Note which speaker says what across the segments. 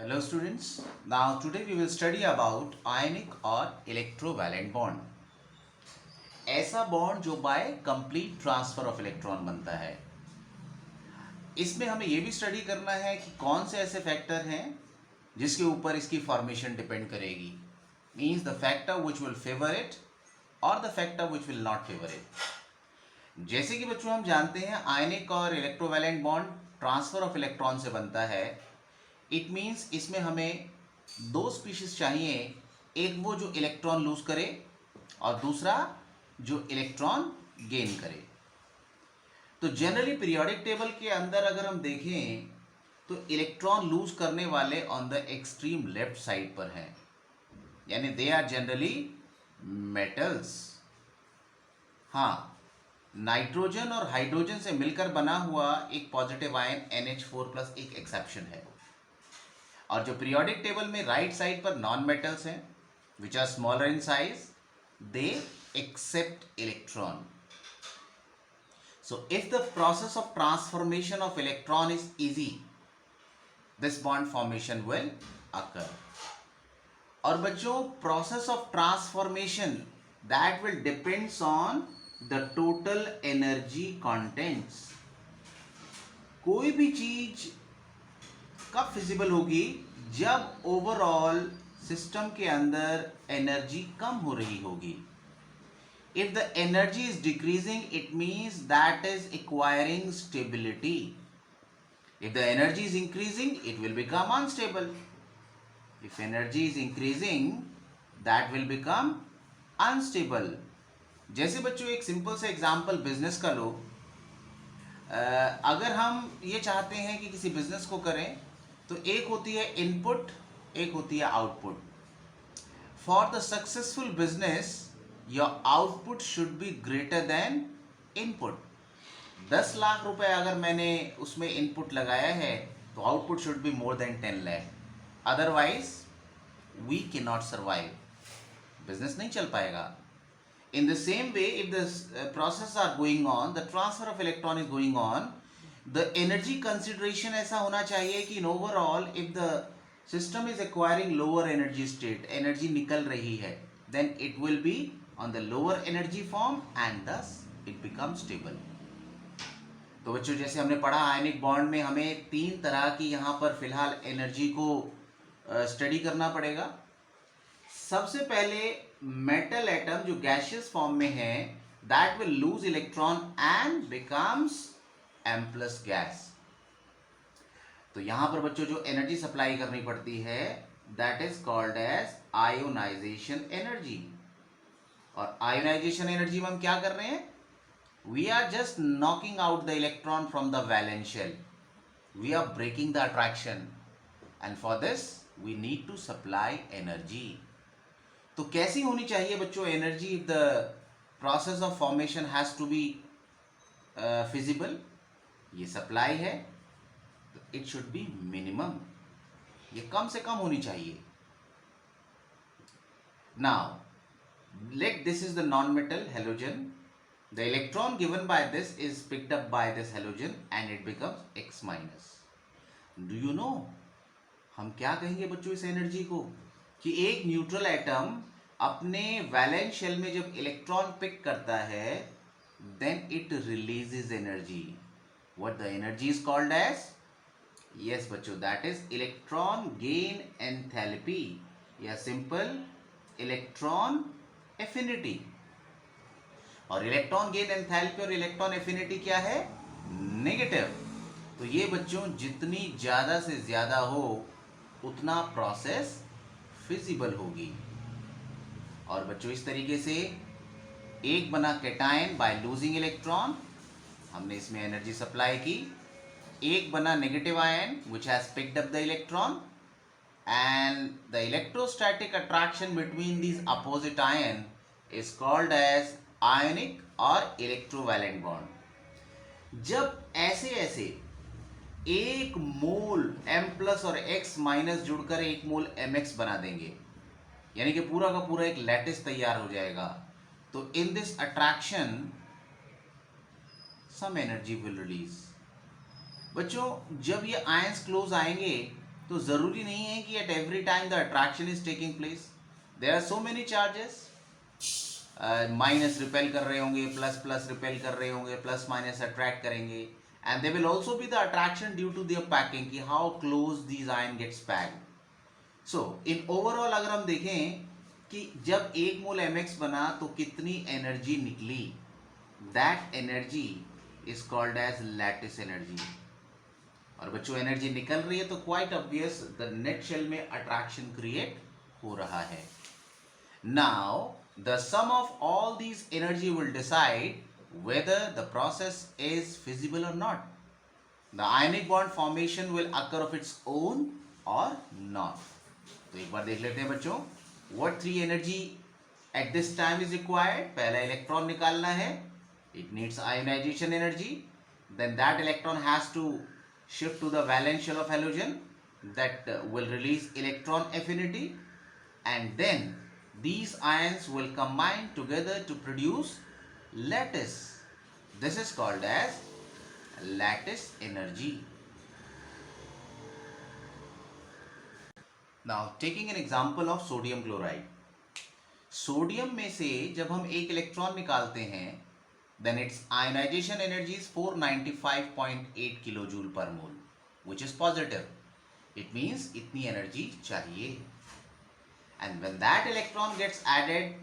Speaker 1: Hello students, now today we will study about ionic और electrovalent bond. ऐसा bond जो by complete transfer of electron बनता है. इसमें हमें यह भी स्टडी करना है कि कौन से ऐसे फैक्टर हैं जिसके ऊपर इसकी फॉर्मेशन डिपेंड करेगी. Means the factor which will favour it और the factor which will not favour it. जैसे कि बच्चों हम जानते हैं आयनिक और electrovalent bond transfer of electron से बनता है. इट मीन्स इसमें हमें दो स्पीशीज चाहिए, एक वो जो इलेक्ट्रॉन लूज करे और दूसरा जो इलेक्ट्रॉन गेन करे. तो जनरली पीरियोडिक टेबल के अंदर अगर हम देखें तो इलेक्ट्रॉन लूज करने वाले on the extreme left side पर हैं, यानी दे आर जनरली मेटल्स. हाँ, नाइट्रोजन और हाइड्रोजन से मिलकर बना हुआ एक पॉजिटिव आयन NH4+ एक एक्सेप्शन है. और जो पीरियोडिक टेबल में राइट साइड पर नॉन मेटल्स हैं which are smaller in size, they accept electron. So if the process of transformation of electron is easy, this bond formation will occur. और बच्चों process of transformation that will depends on the total energy contents. कोई भी चीज कब feasible होगी? जब overall system के अंदर एनर्जी कम हो रही होगी. If the energy is decreasing it means that is acquiring stability. If the energy is increasing it will become unstable. If energy is increasing that will become unstable. जैसे बच्चों एक simple सा example business का लो. अगर हम ये चाहते हैं कि किसी बिजनेस को करें तो एक होती है इनपुट, एक होती है output. For the successful business your output should be greater than input. 10 lakh रुपए अगर मैंने उसमें इनपुट लगाया है तो output should be more than 10 lakh. Otherwise we can not survive, business नहीं चल पाएगा. In the same way, if the process are going on, the transfer of electron is going on, the energy consideration ऐसा होना चाहिए कि in overall, if the system is acquiring lower energy state, energy निकल रही है, then it will be on the lower energy form and thus it becomes stable. तो बच्चों जैसे हमने पढ़ा आयनिक बॉन्ड में हमें 3 तरह की यहाँ पर फिलहाल एनर्जी को स्टडी करना पड़ेगा. सबसे पहले मेटल एटम जो गैसियस फॉर्म में है that will lose electron and becomes M+ gas. तो यहां पर बच्चों जो एनर्जी सप्लाई करनी पड़ती है that is called as ionization energy. और आयोनाइजेशन एनर्जी में हम क्या कर रहे हैं? We are just knocking out the electron from the valence shell. We are breaking the attraction and for this we need to supply energy. तो कैसी होनी चाहिए बच्चों energy? If the process of formation has to be feasible, ये supply है तो it should be minimum, ये कम से कम होनी चाहिए. Now let this is the non metal halogen. The electron given by this is picked up by this halogen and it becomes X-. Do you know हम क्या कहेंगे बच्चों इस एनर्जी को? कि एक न्यूट्रल एटम अपने वैलेंस शेल में जब इलेक्ट्रॉन पिक करता है then it releases energy. What the energy is called as? Yes बच्चों, that is electron gain enthalpy या सिंपल इलेक्ट्रॉन एफिनिटी. और इलेक्ट्रॉन गेन एंथैल्पी और इलेक्ट्रॉन एफिनिटी क्या है? नेगेटिव. तो ये बच्चों जितनी ज्यादा से ज्यादा हो उतना प्रोसेस फिजिबल होगी. और बच्चों इस तरीके से एक बना कैटायन बाय लूजिंग इलेक्ट्रॉन, हमने इसमें एनर्जी सप्लाई की. एक बना negative ion which has picked up the electron and the electrostatic attraction between these opposite ion is called as ionic और इलेक्ट्रोवैलेंट बॉन्ड. जब ऐसे ऐसे एक मोल M+ और X- जुड़कर एक मोल Mx बना देंगे, यानी कि पूरा का पूरा एक लैटिस तैयार हो जाएगा. तो in this attraction some energy will release. बच्चों जब ये आयंस क्लोज आएंगे तो ज़रूरी नहीं है कि at every time the attraction is taking place. There are so many charges. Minus repel कर रहे होंगे, प्लस प्लस रिपेल कर रहे होंगे, प्लस माइनस अट्रैक्ट करेंगे. And they will also be the attraction due to their packing, कि how close these ion gets packed. So in overall अगर हम देखें कि जब एक मोल mx बना तो कितनी एनर्जी निकली, that energy is called as lattice energy. और बच्चों एनर्जी निकल रही है तो quite obvious the net shell में अट्रैक्शन क्रिएट हो रहा है. Now the sum of all these energy will decide whether the process is feasible or not. The ionic bond formation will occur of its own or not. तो एक बार देख लेते हैं बच्चों, what three energy at this time is required. पहला electron निकालना है, it needs ionization energy. Then that electron has to shift to the valence shell of halogen, that will release electron affinity, and then these ions will combine together to produce lattice. This is called as lattice energy. Now taking an example of sodium chloride. Sodium में से जब हम एक electron निकालते हैं, then its ionization energy is 495.8 kilojoule per mole, which is positive. It means इतनी energy चाहिए. And when that electron gets added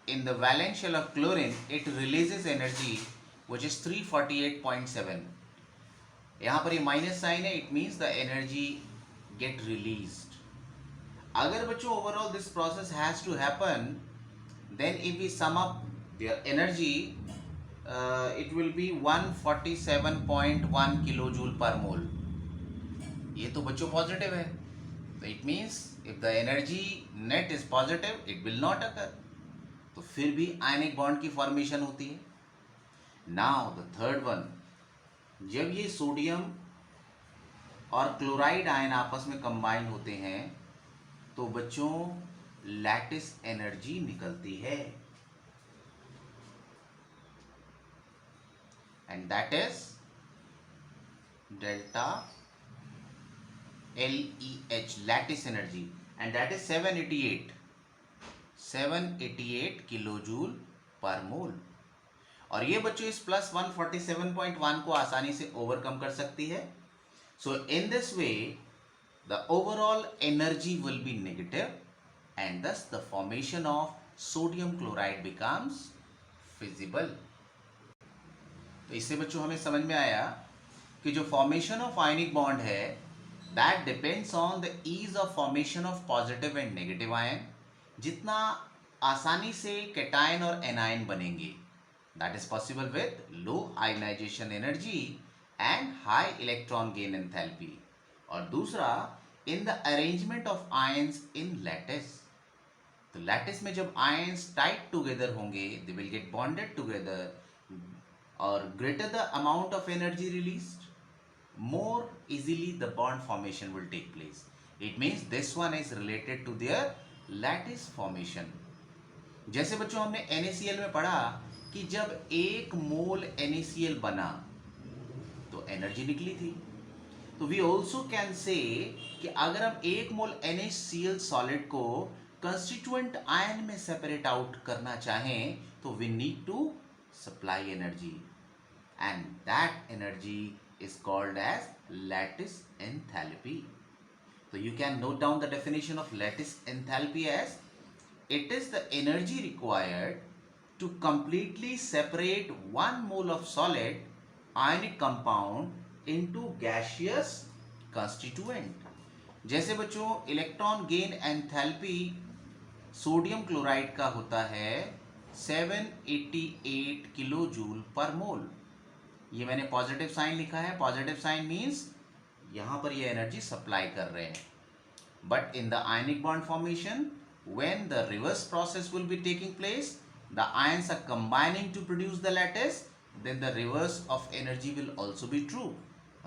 Speaker 1: in the valence shell of chlorine, it releases energy which is 348.7. यहाँ पर ये minus sign है, it means the energy get released. अगर बच्चों overall this process has to happen, then if we sum up their energy, it will be 147.1 kilojoule per mole. ये तो बच्चों positive है, तो it means if the energy net is positive it will not occur. तो फिर भी ionic bond की formation होती है. नाउ द थर्ड वन, जब ये सोडियम और क्लोराइड आयन आपस में कंबाइन होते हैं तो बच्चों लैटिस एनर्जी निकलती है, and that is delta LEH, lattice energy, and that is 788 kilojoule per मोल. और ये बच्चों इस प्लस 147.1 को आसानी से ओवरकम कर सकती है. So in this way the overall energy will be negative, and thus the formation of sodium chloride becomes feasible. तो इससे बच्चों हमें समझ में आया कि जो फॉर्मेशन ऑफ आयनिक बॉन्ड है that depends on the ease of formation of positive and negative ion. जितना आसानी से कैटायन और एनायन बनेंगे, that is possible with low ionisation energy and high electron gain enthalpy. और दूसरा in the arrangement of ions in lattice. तो lattice में जब आयंस टाइट टुगेदर होंगे, they will get bonded together, और greater the amount of energy released, more easily the bond formation will take place. It means this one is related to their lattice formation. जैसे बच्चों हमने NaCl में पढ़ा कि जब एक मोल NaCl बना तो एनर्जी निकली थी. तो वी ऑल्सो कैन से कि अगर हम एक मोल NaCl सॉलिड को कंस्टिट्यूएंट आयन में सेपरेट आउट करना चाहें तो we need to supply energy, and that energy is called as lattice enthalpy. So you can note down the definition of lattice enthalpy as it is the energy required to completely separate one mole of solid ionic compound into gaseous constituent. जैसे बच्चों electron gain enthalpy sodium chloride का होता है 788 kilo joule पर mole. ये मैंने positive sign लिखा है. पॉजिटिव साइन मीन्स यहाँ पर ये एनर्जी सप्लाई कर रहे हैं. But in the ionic bond formation when the reverse process will be taking place, the ions are combining to produce the lattice, then the reverse of energy will also be true.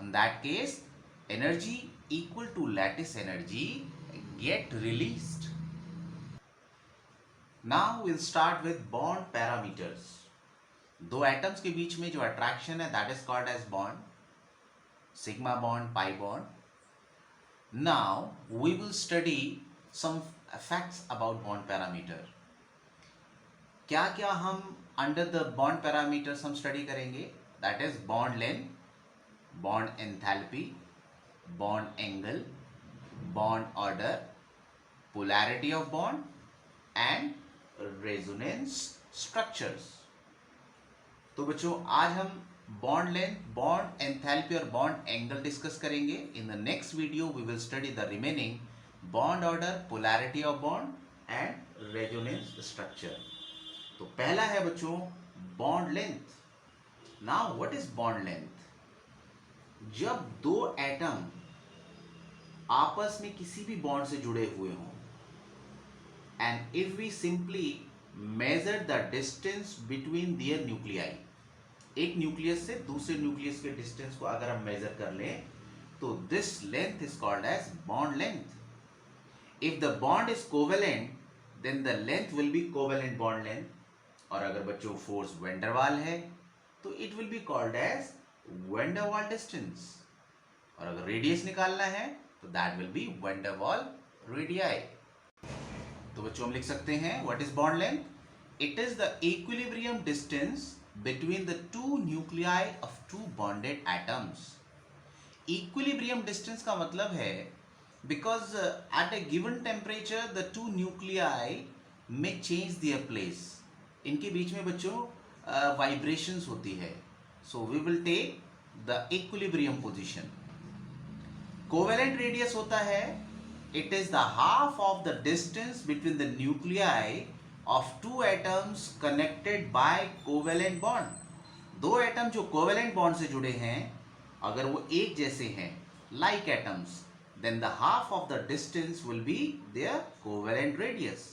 Speaker 1: In that case energy equal to lattice energy get released. Now will start with bond parameters. दो atoms के बीच में जो attraction है that is called as bond, sigma bond, pi bond. Now we will study some facts about bond parameter. क्या क्या हम under the bond parameters हम स्टडी करेंगे? That is bond length, bond enthalpy, bond angle, bond order, polarity of bond and resonance structures. तो बच्चों आज हम bond length, bond enthalpy और बॉन्ड एंगल डिस्कस करेंगे. In the next video we will study the remaining bond order, polarity of bond and resonance structure. तो पहला है बच्चों bond length. Now what is bond length? जब दो atom आपस में किसी भी बॉन्ड से जुड़े हुए हों, and if we simply measure the distance between their nuclei, एक न्यूक्लियस से दूसरे न्यूक्लियस के डिस्टेंस को अगर हम मेजर कर लें तो this length is called as bond length. If the bond is covalent then the length will be covalent bond length. और अगर बच्चों फोर्स वेंडरवाल है तो it will be called as van der Waals distance. और अगर रेडियस निकालना है तो that will be van der Waals radii. तो बच्चों हम लिख सकते हैं what is bond length? It is the equilibrium distance between the two nuclei of two bonded atoms. Equilibrium distance का मतलब है because at a given temperature the two nuclei may change their place. इनके बीच में बच्चों vibrations होती है. So we will take the equilibrium position. Covalent radius होता है it is the half of the distance between the nuclei of two atoms connected by covalent bond. दो atom जो covalent bond से जुड़े हैं, अगर वो एक जैसे हैं like atoms, then the half of the distance will be their covalent radius.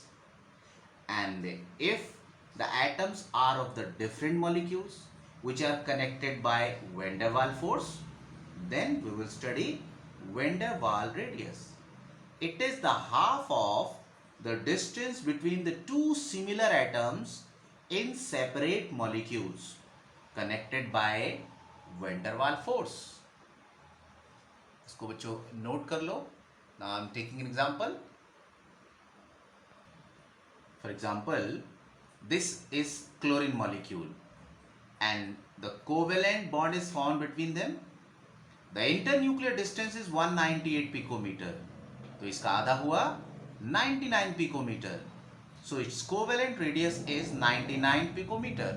Speaker 1: And if the atoms are of the different molecules which are connected by van der Waals force, then we will study van der Waals radius. It is the half of the distance between the two similar atoms in separate molecules connected by van der Waals force. इसको बच्चों note कर लो. Now I am taking an example. For example, this is chlorine molecule and the covalent bond is found between them. The internuclear distance is 198 picometer. तो इसका आधा हुआ 99 picometer. So its covalent radius is 99 picometer.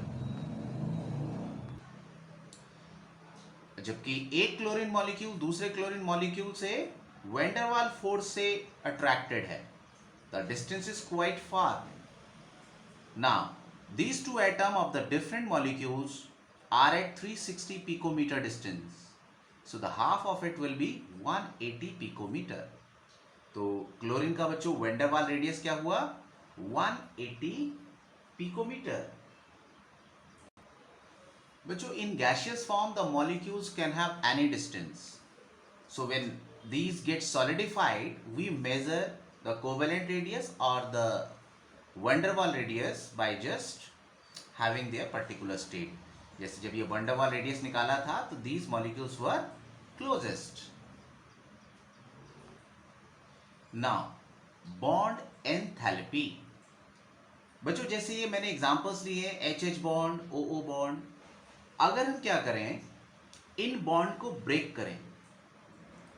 Speaker 1: जबकि एक chlorine molecule दूसरे chlorine molecule से van der वाल force से अट्रैक्टेड है. The distance is quite far. Now these two atoms of the different molecules are at 360 picometer distance. So the half of it will be 180 picometer. तो chlorine का बच्चों van der वाल radius क्या हुआ? 180 picometre. बच्चों in gaseous form the molecules can have any distance. So when these get solidified we measure the covalent radius or the van der Waals radius by just having their particular state. जैसे जब ये van der Waals radius निकाला था तो these molecules were closest. Now bond enthalpy. बच्चों जैसे ये मैंने एग्जांपल्स लिए HH बॉन्ड, OO बॉन्ड. अगर हम क्या करें, इन बॉन्ड को ब्रेक करें,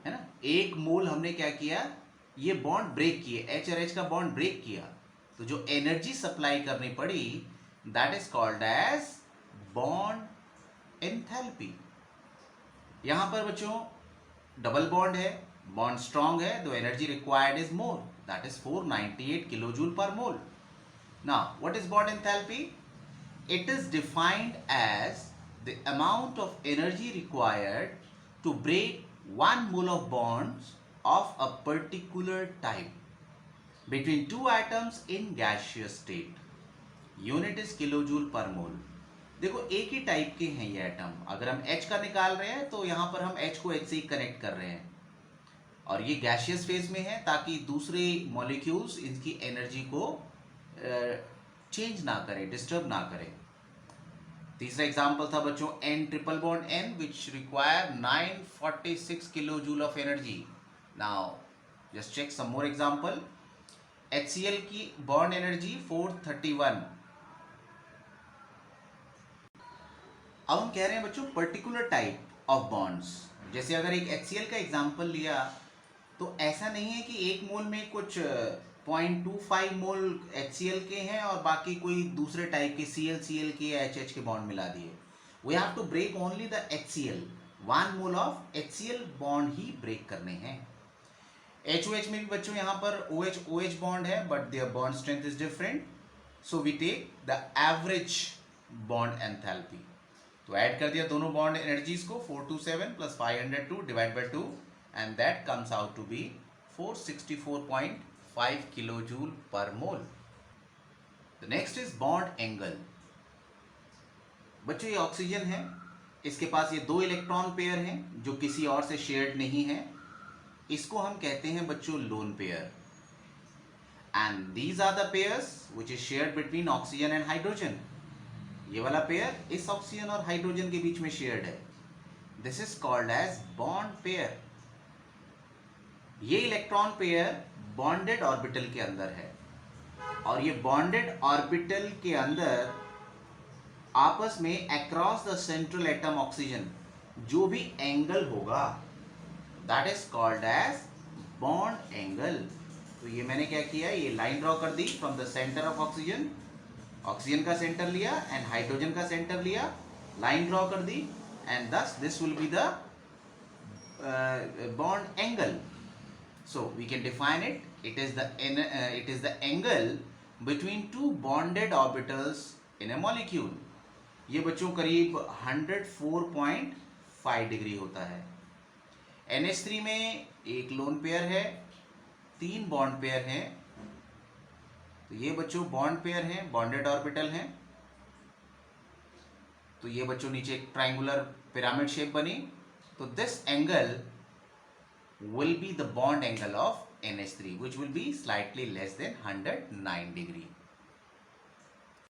Speaker 1: है ना, एक मोल हमने क्या किया, ये बॉन्ड ब्रेक किए, H और H का बॉन्ड ब्रेक किया, तो जो एनर्जी सप्लाई करनी पड़ी that is called as bond enthalpy. यहां पर बच्चों डबल बॉन्ड है, बॉन्ड स्ट्रॉन्ग है, तो energy required is more, that is 498 kilojoule per mole. Now what is bond enthalpy? It is defined as the amount of energy required to break one mole of bonds of a particular type between two atoms in gaseous state. Unit is kilojoule per mole. देखो एक ही type के हैं ये atom. अगर हम H का निकाल रहे हैं तो यहाँ पर हम H को H से ही कनेक्ट कर रहे हैं और ये गैसियस फेज में है ताकि दूसरे मॉलिक्यूल्स इनकी एनर्जी को चेंज ना करें, डिस्टर्ब ना करें. तीसरा एग्जाम्पल था बच्चों N triple bond N which require 946 kilo joule of energy. Now just check some more example. HCl की बॉन्ड एनर्जी 431. अब हम कह रहे हैं बच्चों पर्टिकुलर टाइप ऑफ बॉन्ड्स. जैसे अगर एक HCl का एग्जांपल लिया तो ऐसा नहीं है कि एक मोल में कुछ 0.25 मोल HCl के हैं और बाकी कोई दूसरे टाइप के Cl के या HH के बॉन्ड मिला दिए. We have to break only the HCl. 1 mole of HCl bond ही ब्रेक करने हैं. HOH में भी बच्चों यहाँ पर OH बॉन्ड है but their bond strength is different. So we take the average bond enthalpy. तो ऐड कर दिया दोनों बॉन्ड एनर्जीज को 427 plus 502 divide by 2 and that comes out to be 464.5 kilojoule per mole. The next is bond angle. बच्चों ये oxygen है, इसके पास ये 2 इलेक्ट्रॉन पेयर हैं जो किसी और से शेयर्ड नहीं है. इसको हम कहते हैं बच्चों lone pair. And these are the pairs which is shared between oxygen and hydrogen. ये वाला पेयर इस ऑक्सीजन और हाइड्रोजन के बीच में शेयर्ड है. This is called as bond pair. ये इलेक्ट्रॉन पेयर बॉन्डेड ऑर्बिटल के अंदर है और ये बॉन्डेड ऑर्बिटल के अंदर आपस में across the central atom oxygen जो भी एंगल होगा that is called as bond angle. तो ये मैंने क्या किया, ये लाइन ड्रॉ कर दी from the centre of oxygen. Oxygen का सेंटर लिया एंड हाइड्रोजन का सेंटर लिया, लाइन ड्रॉ कर दी and this this will be the bond angle. So we can define it. It is the angle between two bonded orbitals in a molecule. ये बच्चों करीब 104.5 degree होता है. NH3 में एक लोन पेयर है, 3 बॉन्ड पेयर हैं. तो ये बच्चों बॉन्ड पेयर हैं, बॉन्डेड ऑर्बिटल हैं. तो ये बच्चों नीचे एक ट्राइंगुलर पिरामिड शेप बनी. तो this angle will be the bond angle of NH3 which will be slightly less than 109 degree.